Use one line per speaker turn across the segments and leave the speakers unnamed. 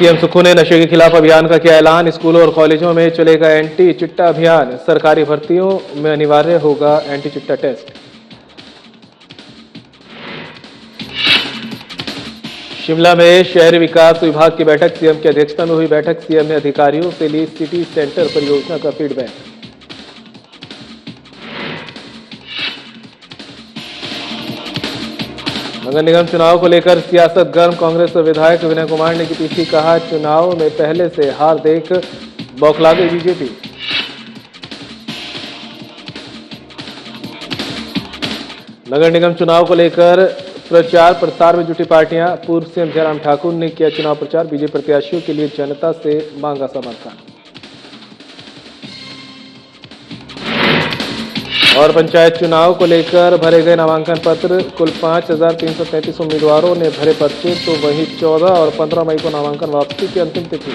CM Sukhu ने नशे के खिलाफ अभियान का किया ऐलान। स्कूलों और कॉलेजों में चलेगा एंटी चिट्टा अभियान। सरकारी भर्तियों में अनिवार्य होगा एंटी चिट्टा टेस्ट। शिमला में शहरी विकास विभाग की बैठक। सीएम की अध्यक्षता में हुई बैठक। सीएम ने अधिकारियों से ली सिटी सेंटर परियोजना का फीडबैक। नगर निगम चुनाव को लेकर सियासत गर्म। कांग्रेस विधायक विनय कुमार ने की तीखी। कहा, चुनाव में पहले से हार देख बौखला गई बीजेपी। नगर निगम चुनाव को लेकर प्रचार प्रसार में जुटी पार्टियां। पूर्व सीएम जयराम ठाकुर ने किया चुनाव प्रचार। बीजेपी प्रत्याशियों के लिए जनता से मांगा समर्थन। और पंचायत चुनाव को लेकर भरे गए नामांकन पत्र। कुल 5,333 उम्मीदवारों ने भरे पर्चे, तो वहीं 14 और 15 मई को नामांकन वापसी की अंतिम तिथि।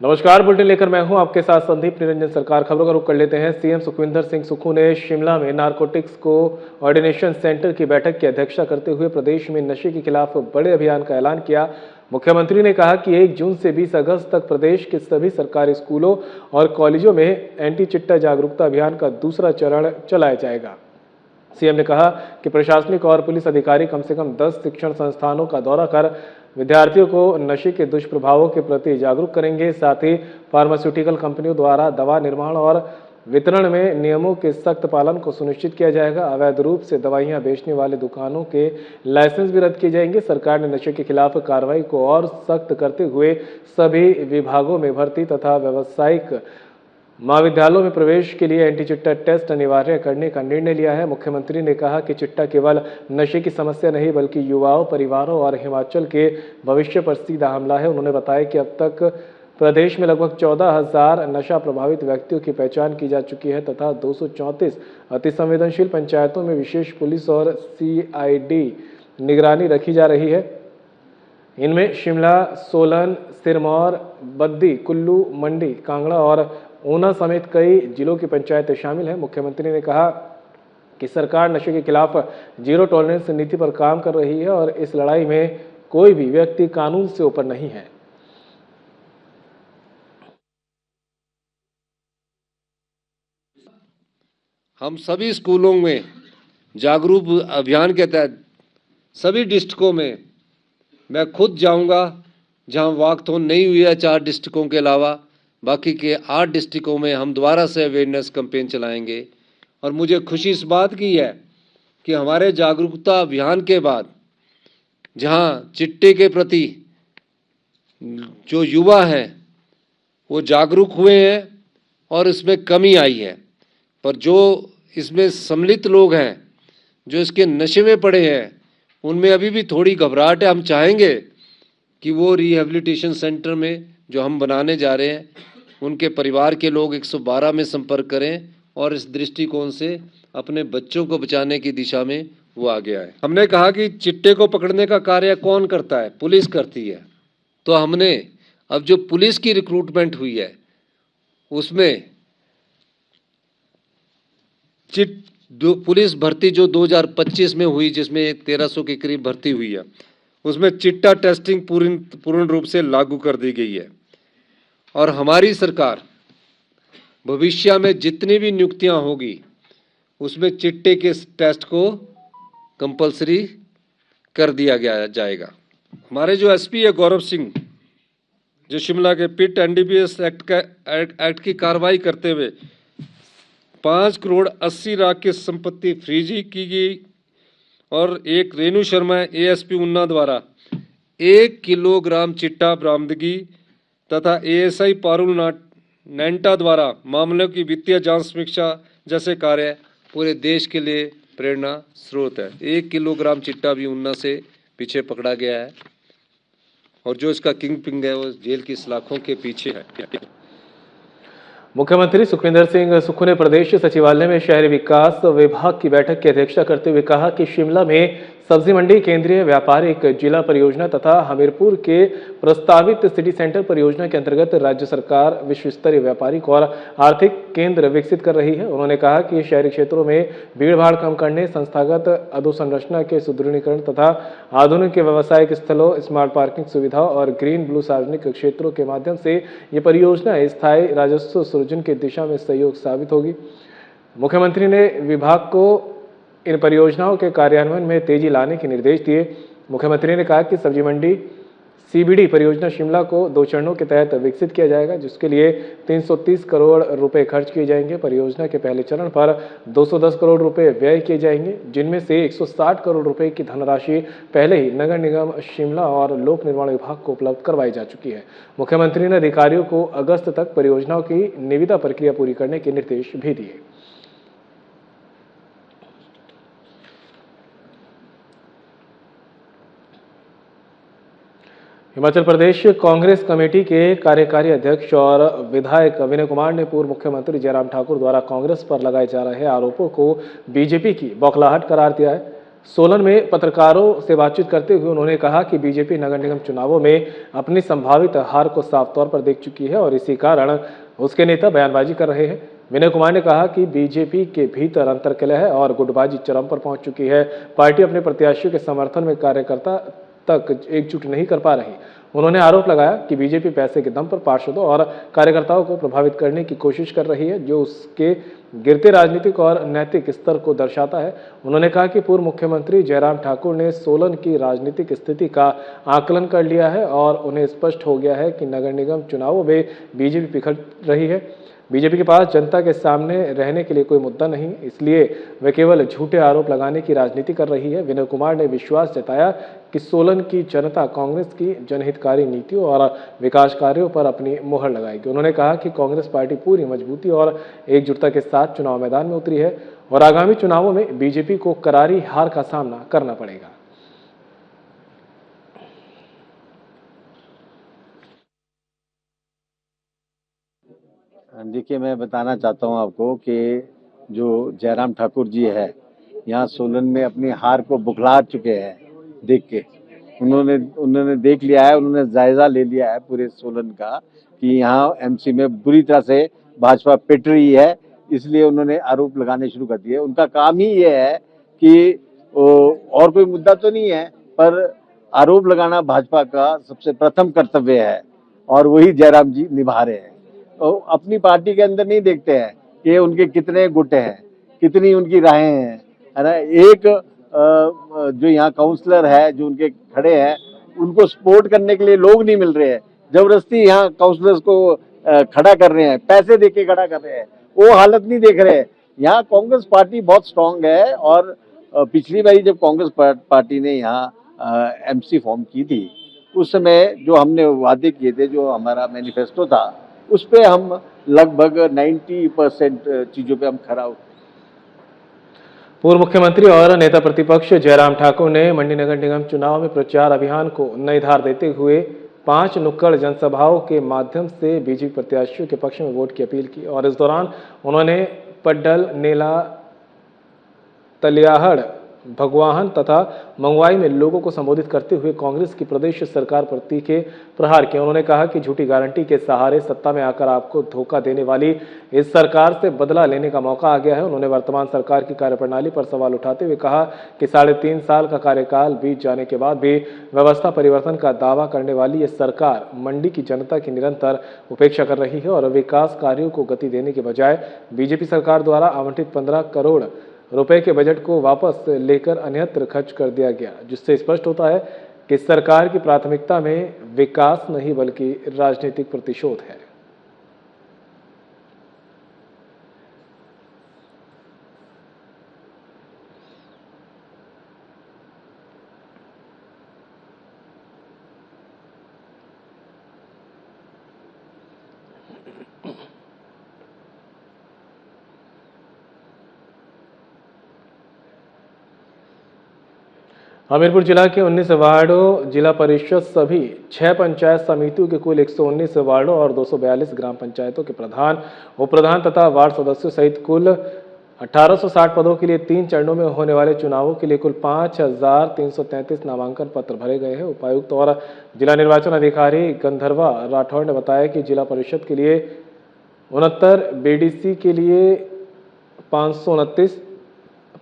नमस्कार, बुलेटिन लेकर मैं हूं आपके साथ संदीप निरंजन सरकार। खबरों का रुख कर लेते हैं। सीएम सुखविंदर सिंह सुक्खू ने शिमला में नारकोटिक्स कोऑर्डिनेशन सेंटर की बैठक की अध्यक्षता करते हुए प्रदेश में नशे के खिलाफ बड़े अभियान का ऐलान किया। मुख्यमंत्री ने कहा कि 1 जून से 20 अगस्त तक प्रदेश के सभी सरकारी स्कूलों और कॉलेजों में एंटी चिट्टा जागरूकता अभियान का दूसरा चरण चलाया जाएगा। सीएम ने कहा कि प्रशासनिक और पुलिस अधिकारी कम से कम 10 शिक्षण संस्थानों का दौरा कर विद्यार्थियों को नशे के दुष्प्रभावों के प्रति जागरूक करेंगे। साथ ही फार्मास्यूटिकल कंपनियों द्वारा दवा निर्माण और वितरण में नियमों के सख्त पालन को सुनिश्चित किया जाएगा। अवैध रूप से दवाइयां बेचने वाले दुकानों के लाइसेंस भी रद्द किए जाएंगे। सरकार ने नशे के खिलाफ कार्रवाई को और सख्त करते हुए सभी विभागों में भर्ती तथा व्यावसायिक महाविद्यालयों में प्रवेश के लिए एंटी चिट्टा टेस्ट अनिवार्य करने का निर्णय लिया है। मुख्यमंत्री ने कहा कि चिट्टा केवल नशे की समस्या नहीं बल्कि युवाओं, परिवारों और हिमाचल के भविष्य पर सीधा हमला है। उन्होंने बताया कि अब तक प्रदेश में लगभग 14,000 नशा प्रभावित व्यक्तियों की पहचान की जा चुकी है तथा 234 अति संवेदनशील पंचायतों में विशेष पुलिस और CID निगरानी रखी जा रही है। इनमें शिमला, सोलन, सिरमौर, बद्दी, कुल्लू, मंडी, कांगड़ा और ऊना समेत कई जिलों की पंचायतें शामिल हैं। मुख्यमंत्री ने कहा कि सरकार नशे के खिलाफ जीरो टॉलरेंस नीति पर काम कर रही है और इस लड़ाई में कोई भी व्यक्ति कानून से ऊपर नहीं है।
हम सभी स्कूलों में जागरूक अभियान के तहत सभी डिस्ट्रिक्टों में मैं खुद जाऊंगा जहां वॉकथॉन नहीं हुई है। 4 डिस्ट्रिक्टों के अलावा बाकी के 8 डिस्ट्रिक्टों में हम दोबारा से अवेयरनेस कैंपेन चलाएंगे। और मुझे खुशी इस बात की है कि हमारे जागरूकता अभियान के बाद जहां चिट्टे के प्रति जो युवा हैं वो जागरूक हुए हैं और इसमें कमी आई है, पर जो इसमें सम्मिलित लोग हैं, जो इसके नशे में पड़े हैं, उनमें अभी भी थोड़ी घबराहट है। हम चाहेंगे कि वो रिहेबिलिटेशन सेंटर में जो हम बनाने जा रहे हैं, उनके परिवार के लोग 112 में संपर्क करें और इस दृष्टिकोण से अपने बच्चों को बचाने की दिशा में वो आगे आए। हमने कहा कि चिट्टे को पकड़ने का कार्य कौन करता है? पुलिस करती है। तो हमने अब जो पुलिस की रिक्रूटमेंट हुई है उसमें पुलिस भर्ती जो 2025 में हुई, जिसमें 1300 के करीब भर्ती हुई है, उसमें चिट्टा टेस्टिंग पूर्ण रूप से लागू कर दी गई है। और हमारी सरकार भविष्य में जितनी भी नियुक्तियां होगी उसमें चिट्टे के टेस्ट को कंपलसरी कर दिया जाएगा। हमारे जो SP है गौरव सिंह, जो शिमला के पिट NDPS एक्ट की कार्रवाई करते हुए 5,80,00,000 की संपत्ति फ्रीज की गई। और एक रेणु शर्मा ASP ऊना द्वारा 1 किलोग्राम चिट्टा बरामदगी तथा ASI पारुल नैंटा द्वारा मामलों की वित्तीय जांच समीक्षा जैसे कार्य पूरे देश के लिए प्रेरणा स्रोत है। 1 किलोग्राम चिट्टा भी ऊना से पीछे पकड़ा गया है और जो इसका किंग पिंग है वो जेल की सलाखों के पीछे है।
मुख्यमंत्री सुखविंदर सिंह सुक्खू ने प्रदेश सचिवालय में शहरी विकास विभाग की बैठक की अध्यक्षता करते हुए कहा कि शिमला में सब्जी मंडी, केंद्रीय व्यापारिक जिला परियोजना तथा हमीरपुर के प्रस्तावित सिटी सेंटर परियोजना के अंतर्गत राज्य सरकार विश्व स्तरीय व्यापारिक और आर्थिक केंद्र विकसित कर रही है। उन्होंने कहा कि शहरी क्षेत्रों में भीड़भाड़ कम करने, संस्थागत अधोसंरचना के सुदृढ़ीकरण तथा आधुनिक व्यावसायिक स्थलों, स्मार्ट पार्किंग सुविधाओं और ग्रीन ब्लू सार्वजनिक क्षेत्रों के माध्यम से ये परियोजना स्थायी राजस्व सृजन की दिशा में सहयोग साबित होगी। मुख्यमंत्री ने विभाग को इन परियोजनाओं के कार्यान्वयन में तेजी लाने के निर्देश दिए। मुख्यमंत्री ने कहा कि सब्जी मंडी सीबीडी परियोजना शिमला को 2 चरणों के तहत विकसित किया जाएगा, जिसके लिए 330 करोड़ रुपए खर्च किए जाएंगे। परियोजना के पहले चरण पर 210 करोड़ रुपए व्यय किए जाएंगे, जिनमें से 160 करोड़ रुपए की धनराशि पहले ही नगर निगम शिमला और लोक निर्माण विभाग को उपलब्ध करवाई जा चुकी है। मुख्यमंत्री ने अधिकारियों को अगस्त तक परियोजनाओं की निविदा प्रक्रिया पूरी करने के निर्देश भी दिए। हिमाचल प्रदेश कांग्रेस कमेटी के कार्यकारी अध्यक्ष और विधायक विनय कुमार ने पूर्व मुख्यमंत्री जयराम ठाकुर द्वारा कांग्रेस पर लगाए जा रहे आरोपों को बीजेपी की बौखलाहट करार दिया है। सोलन में पत्रकारों से बातचीत करते हुए उन्होंने कहा कि बीजेपी नगर निगम चुनावों में अपनी संभावित हार को साफ तौर पर देख चुकी है और इसी कारण उसके नेता बयानबाजी कर रहे हैं। विनय कुमार ने कहा कि बीजेपी के भीतर अंतर्कलह है और गुटबाजी चरम पर पहुंच चुकी है। पार्टी अपने प्रत्याशियों के समर्थन में कार्यकर्ता तक एकजुट नहीं कर पा रही। उन्होंने आरोप लगाया कि बीजेपी पैसे के दम पर पार्षदों और कार्यकर्ताओं को प्रभावित करने की कोशिश कर रही है, जो उसके गिरते राजनीतिक और नैतिक स्तर को दर्शाता है। उन्होंने कहा कि पूर्व मुख्यमंत्री जयराम ठाकुर ने सोलन की राजनीतिक स्थिति का आकलन कर लिया है और उन्हें स्पष्ट हो गया है कि नगर निगम चुनावों में बीजेपी पिछड़ रही है। बीजेपी के पास जनता के सामने रहने के लिए कोई मुद्दा नहीं, इसलिए वे केवल झूठे आरोप लगाने की राजनीति कर रही है। विनय कुमार ने विश्वास जताया कि सोलन की जनता कांग्रेस की जनहितकारी नीतियों और विकास कार्यों पर अपनी मुहर लगाएगी। उन्होंने कहा कि कांग्रेस पार्टी पूरी मजबूती और एकजुटता के साथ चुनाव मैदान में उतरी है और आगामी चुनावों में बीजेपी को करारी हार का सामना करना पड़ेगा।
देखिए, मैं बताना चाहता हूं आपको कि जो जयराम ठाकुर जी है यहाँ सोलन में अपनी हार को बुखला चुके हैं। देख के उन्होंने देख लिया है, उन्होंने जायजा ले लिया है पूरे सोलन का कि यहाँ एमसी में बुरी तरह से भाजपा पिट रही है, इसलिए उन्होंने आरोप लगाने शुरू कर दिए। उनका काम ही ये है कि और कोई मुद्दा तो नहीं है, पर आरोप लगाना भाजपा का सबसे प्रथम कर्तव्य है और वही जयराम जी निभा रहे हैं। अपनी पार्टी के अंदर नहीं देखते हैं कि उनके कितने गुट हैं, कितनी उनकी राहें हैं, है ना। एक जो यहाँ काउंसलर है जो उनके खड़े हैं, उनको सपोर्ट करने के लिए लोग नहीं मिल रहे हैं। जबरदस्ती यहाँ काउंसलर्स को खड़ा कर रहे हैं, पैसे देके खड़ा कर रहे हैं, वो हालत नहीं देख रहे हैं। यहाँ कांग्रेस पार्टी बहुत स्ट्रांग है और पिछली बारी जब कांग्रेस पार्टी ने यहाँ एमसी फॉर्म की थी, उस समय जो हमने वादे किए थे, जो हमारा मैनिफेस्टो था, उस पे हम लगभग 90% चीजों पे हम खरा उतरे।
पूर्व मुख्यमंत्री और नेता प्रतिपक्ष जयराम ठाकुर ने मंडी नगर निगम चुनाव में प्रचार अभियान को नई धार देते हुए 5 नुक्कड़ जनसभाओं के माध्यम से बीजेपी प्रत्याशियों के पक्ष में वोट की अपील की और इस दौरान उन्होंने पड्डल, नेला, तलियाहड़, भगवाहन तथा मंगवाई में लोगों को संबोधित करते हुए कांग्रेस की प्रदेश सरकार पर तीखे प्रहार किए। उन्होंने कहा कि झूठी गारंटी के सहारे सत्ता में आकर आपको धोखा देने वाली इस सरकार से बदला लेने का मौका आ गया है। उन्होंने वर्तमान सरकार की कार्यप्रणाली पर सवाल उठाते हुए कहा कि 3.5 साल का कार्यकाल बीत जाने के बाद भी व्यवस्था परिवर्तन का दावा करने वाली ये सरकार मंडी की जनता की निरंतर उपेक्षा कर रही है और विकास कार्यों को गति देने के बजाय बीजेपी सरकार द्वारा आवंटित 15 करोड़ रुपए के बजट को वापस लेकर अन्यत्र खर्च कर दिया गया, जिससे स्पष्ट होता है कि सरकार की प्राथमिकता में विकास नहीं बल्कि राजनीतिक प्रतिशोध है। हमीरपुर जिला के 19 वार्डों, जिला परिषद सभी 6 पंचायत समितियों के कुल 119 वार्डों और 242 ग्राम पंचायतों के प्रधान, उप प्रधान तथा वार्ड सदस्यों सहित कुल 1860 पदों के लिए 3 चरणों में होने वाले चुनावों के लिए कुल 5333 नामांकन पत्र भरे गए हैं। उपायुक्त और जिला निर्वाचन अधिकारी गंधर्वा राठौड़ ने बताया कि जिला परिषद के लिए 69, बीडीसी के लिए 529,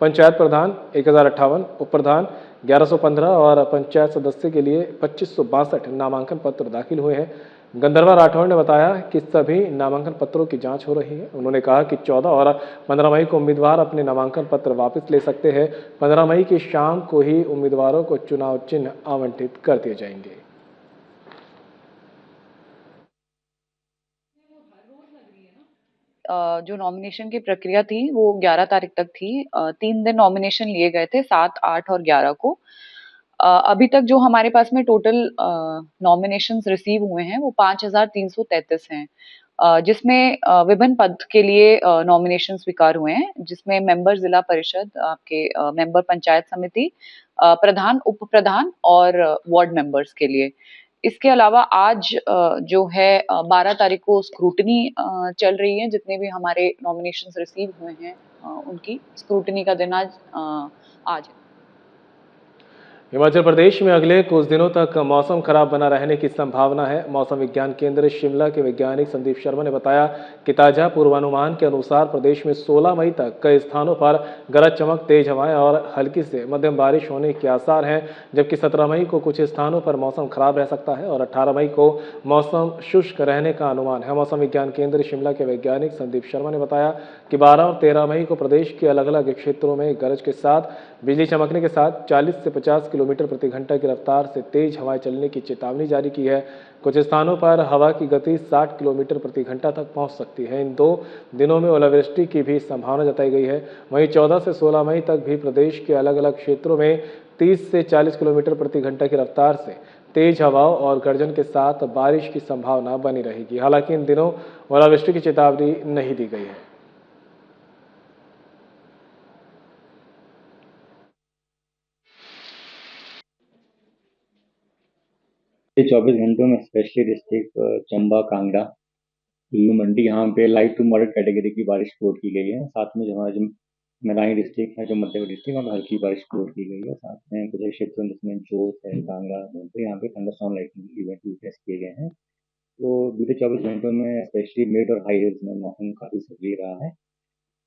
पंचायत प्रधान 1058, उप प्रधान 1115 और पंचायत सदस्य के लिए 2562 नामांकन पत्र दाखिल हुए हैं। गंधर्वा राठौड़ ने बताया कि सभी नामांकन पत्रों की जांच हो रही है। उन्होंने कहा कि 14 और 15 मई को उम्मीदवार अपने नामांकन पत्र वापस ले सकते हैं। 15 मई की शाम को ही उम्मीदवारों को चुनाव चिन्ह आवंटित कर दिए जाएंगे।
जो नॉमिनेशन की प्रक्रिया थी वो 11 तारीख तक थी। 3 दिन नॉमिनेशन लिए गए थे, 7, 8 और 11 को। अभी तक जो हमारे पास में टोटल नॉमिनेशंस रिसीव हुए हैं वो 5333 हैं, जिसमें विभिन्न पद के लिए नॉमिनेशन स्वीकार हुए हैं, जिसमें मेंबर जिला परिषद, आपके मेंबर पंचायत समिति, प्रधान, उप प्रधान और वार्ड मेंबर्स के लिए। इसके अलावा आज जो है 12 तारीख को स्क्रूटनी चल रही है। जितने भी हमारे नॉमिनेशंस रिसीव हुए हैं उनकी स्क्रूटनी का दिन आज है।
हिमाचल प्रदेश में अगले कुछ दिनों तक मौसम खराब बना रहने की संभावना है। मौसम विज्ञान केंद्र शिमला के वैज्ञानिक संदीप शर्मा ने बताया कि ताजा पूर्वानुमान के अनुसार प्रदेश में 16 मई तक कई स्थानों पर गरज चमक, तेज हवाएं और हल्की से मध्यम बारिश होने के आसार हैं, जबकि 17 मई को कुछ स्थानों पर मौसम खराब रह सकता है और 18 मई को मौसम शुष्क रहने का अनुमान है। मौसम विज्ञान केंद्र शिमला के वैज्ञानिक संदीप शर्मा ने बताया कि 12 और 13 मई को प्रदेश के अलग अलग क्षेत्रों में गरज के साथ बिजली चमकने के साथ 40 से 50 किलोमीटर प्रति घंटा की रफ्तार से तेज हवाएं चलने की चेतावनी जारी की है। कुछ स्थानों पर हवा की गति 60 किलोमीटर प्रति घंटा तक पहुंच सकती है। इन 2 दिनों में ओलावृष्टि की भी संभावना जताई गई है। वहीं 14 से 16 मई तक भी प्रदेश के अलग अलग क्षेत्रों में 30 से 40 किलोमीटर प्रति घंटा की रफ्तार से तेज हवाओं और गर्जन के साथ बारिश की संभावना बनी रहेगी। हालांकि इन दिनों ओलावृष्टि की चेतावनी नहीं दी गई है।
24 घंटों में स्पेशली डिस्ट्रिक्ट चंबा, कांगड़ा, कुल्लू, मंडी, यहाँ पे लाइट टू मॉडरेट कैटेगरी की बारिश रिपोर्ट की गई है। साथ में जो हमारा जो मैदानी डिस्ट्रिक्ट है, जो मध्य प्रदेश डिस्ट्रिक्ट, वहाँ पे हल्की बारिश रिपोर्ट की गई है। साथ में कुछ क्षेत्रों जिसमें जोत है, कांगड़ा, तो यहाँ पे थंडरस्टॉर्म लाइटनिंग इवेंट भी टेस्ट किए गए हैं। तो बीते 24 घंटों में स्पेशली मिड और हाई हिल्स में मौसम काफी सही रहा है।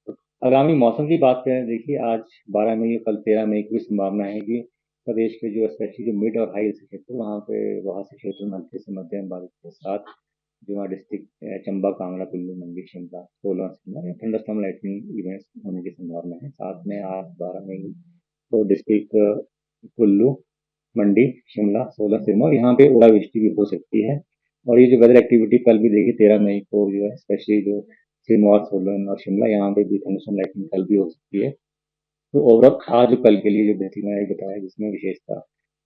तो आगामी मौसम की बात करें, देखिए आज 12 मई, कल 13 मई की भी संभावना है कि प्रदेश के जो स्पेशली जो मिड और हाई क्षेत्र, वहाँ पे वहाँ से क्षेत्र में हल्के से मध्यम बारिश के साथ जो हमारा district Chamba, Kangra, Kullu, Mandi, Shimla, Solan, Shimla thunderstorm lightning events होने की संभावना है। साथ में आज 12 मई को डिस्ट्रिक्ट कुल्लू, मंडी, शिमला, सोलन, सिरमौर, यहाँ पे ओलावृष्टि भी हो सकती है। और ये जो वेदर एक्टिविटी कल भी देखिए 13 मई को जो है स्पेशली जो सिरमौर, सोलन और शिमला, यहाँ पे भी थंडरस्टॉर्म लाइटनिंग कल भी हो सकती है। तो ओवरऑल आज और कल के लिए जो बेहतरीन मैंने बताया, जिसमें विशेषता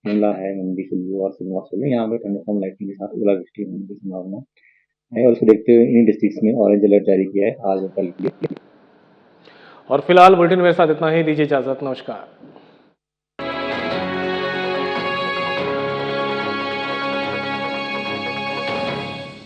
शिमला है, मंडी, कुल्लू और सिरमौर, सोलन, यहाँ पे थंडरस्टॉर्म लाइटनिंग के साथ ओलावृष्टि होने की संभावना है। और उसको देखते हुए इन डिस्ट्रिक्ट्स में ऑरेंज अलर्ट जारी किया है आज और कल के लिए।
और फिलहाल बुलेटिन मेरे साथ इतना ही। दीजिए इजाजत। नमस्कार।